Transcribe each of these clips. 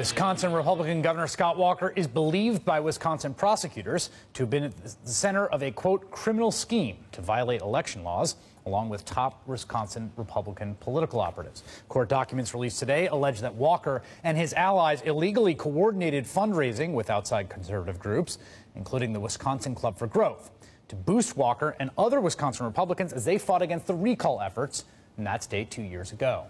Wisconsin Republican Governor Scott Walker is believed by Wisconsin prosecutors to have been at the center of a, quote, criminal scheme to violate election laws, along with top Wisconsin Republican political operatives. Court documents released today allege that Walker and his allies illegally coordinated fundraising with outside conservative groups, including the Wisconsin Club for Growth, to boost Walker and other Wisconsin Republicans as they fought against the recall efforts in that state 2 years ago.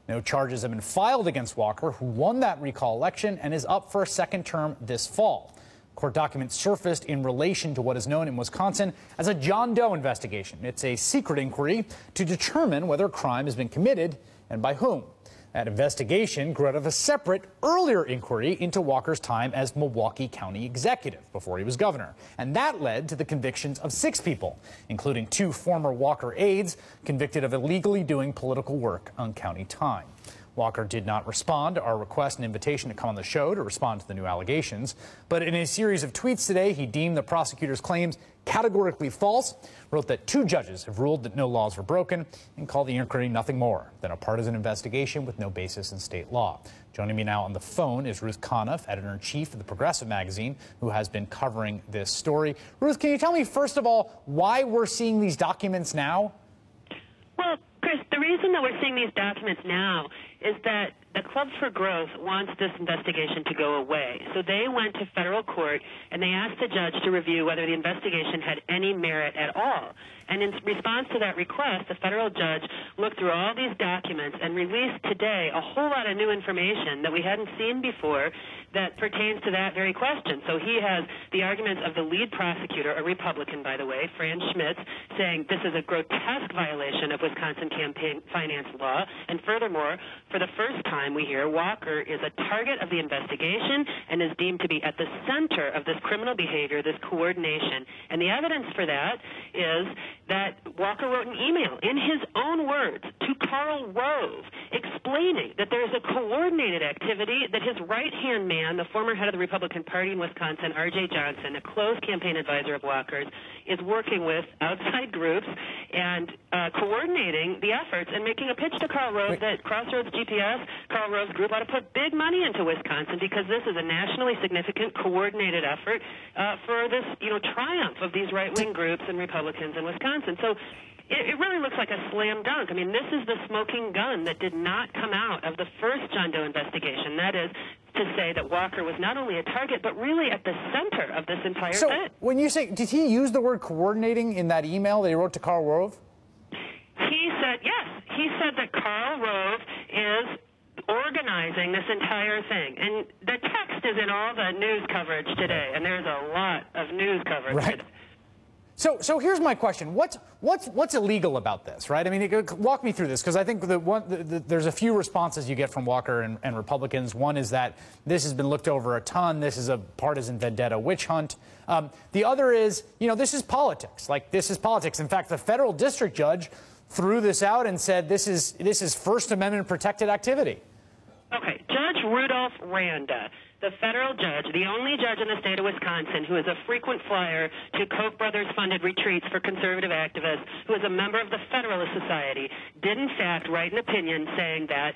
No charges have been filed against Walker, who won that recall election and is up for a second term this fall. Court documents surfaced in relation to what is known in Wisconsin as a John Doe investigation. It's a secret inquiry to determine whether a crime has been committed and by whom. That investigation grew out of a separate, earlier inquiry into Walker's time as Milwaukee County executive before he was governor. And that led to the convictions of 6 people, including 2 former Walker aides convicted of illegally doing political work on county time. Walker did not respond to our request and invitation to come on the show to respond to the new allegations. But in a series of tweets today, he deemed the prosecutor's claims categorically false, wrote that 2 judges have ruled that no laws were broken, and called the inquiry nothing more than a partisan investigation with no basis in state law. Joining me now on the phone is Ruth Conniff, editor-in-chief of the Progressive magazine, who has been covering this story. Ruth, can you tell me, first of all, why we're seeing these documents now? Well, Chris, the reason that we're seeing these documents now is that the Club for Growth wants this investigation to go away. So they went to federal court and they asked the judge to review whether the investigation had any merit at all. And in response to that request, the federal judge looked through all these documents and released today a whole lot of new information that we hadn't seen before that pertains to that very question. So he has the arguments of the lead prosecutor, a Republican, by the way, Fran Schmitz, saying this is a grotesque violation of Wisconsin campaign finance law. And furthermore, for the first time, we hear Walker is a target of the investigation and is deemed to be at the center of this criminal behavior, this coordination. And the evidence for that is that Walker wrote an email in his own words to Karl Rove explaining that there is a coordinated activity that his right-hand man, the former head of the Republican Party in Wisconsin, R.J. Johnson, a close campaign advisor of Walker's, is working with outside groups and coordinating the efforts and making a pitch to Karl Rove that Crossroads GPS, Karl Rove's group, ought to put big money into Wisconsin because this is a nationally significant coordinated effort for this, triumph of these right-wing groups and Republicans in Wisconsin. So it really looks like a slam dunk. I mean, this is the smoking gun that did not come out of the first John Doe investigation. That is to say that Walker was not only a target, but really at the center of this entire thing. So when you say, did he use the word coordinating in that email that he wrote to Karl Rove? He said, yes. He said that Karl Rove is organizing this entire thing. And the text is in all the news coverage today, and there's a lot of news coverage today. So here's my question. What's illegal about this, right? I mean, walk me through this, because I think there's a few responses you get from Walker and Republicans. One is that this has been looked over a ton. This is a partisan vendetta witch hunt. The other is, this is politics. Like, this is politics. In fact, the federal district judge threw this out and said this is First Amendment protected activity. Okay, Judge Rudolph Randa, the federal judge, the only judge in the state of Wisconsin who is a frequent flyer to Koch brothers-funded retreats for conservative activists, who is a member of the Federalist Society, did in fact write an opinion saying that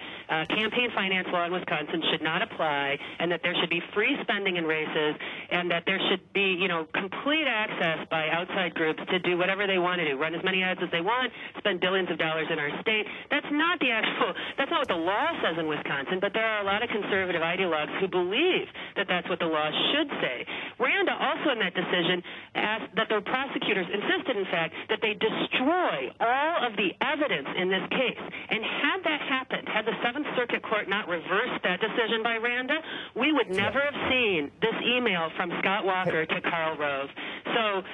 campaign finance law in Wisconsin should not apply and that there should be free spending in races and that there should be, complete access by outside groups to do whatever they want to do, run as many ads as they want, spend billions of dollars in our state. That's not what the law says in Wisconsin, but there are a lot of conservative ideologues who believe that that's what the law should say. Randa also in that decision asked that the prosecutors insisted, in fact, that they destroy all of the evidence in this case. And had that happened, had the Seventh Circuit Court not reversed that decision by Randa, we would never have seen this email from Scott Walker to Karl Rove. So,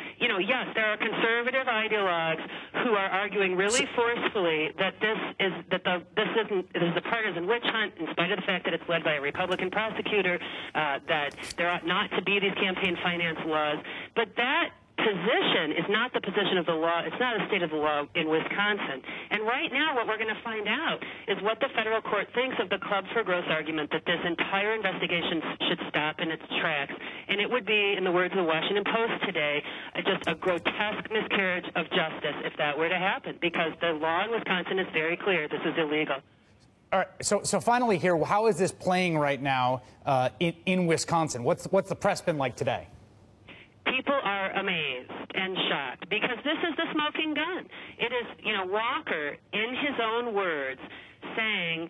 yes, there are conservative ideologues who are arguing really forcefully that this is a partisan witch hunt, in spite of the fact that it's led by a Republican prosecutor, that there ought not to be these campaign finance laws. But that position is not the position of the law. It's not a state of the law in Wisconsin. And right now what we're going to find out is what the federal court thinks of the Club for Growth argument that this entire investigation should stop in its tracks. And it would be, in the words of the Washington Post today, just a grotesque miscarriage of justice if that were to happen, because the law in Wisconsin is very clear. This is illegal. All right. So finally here, how is this playing right now in Wisconsin? What's the press been like today? People are amazed and shocked because this is the smoking gun. It is, Walker, in his own words, saying,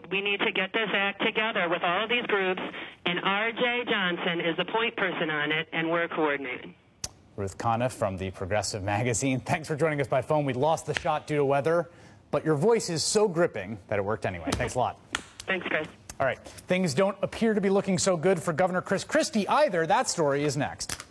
we need to get this act together with all of these groups, and R.J. Johnson is the point person on it, and we're coordinating. Ruth Conniff from the Progressive Magazine. Thanks for joining us by phone. We lost the shot due to weather, but your voice is so gripping that it worked anyway. Thanks a lot. Thanks, Chris. All right. Things don't appear to be looking so good for Governor Chris Christie either. That story is next.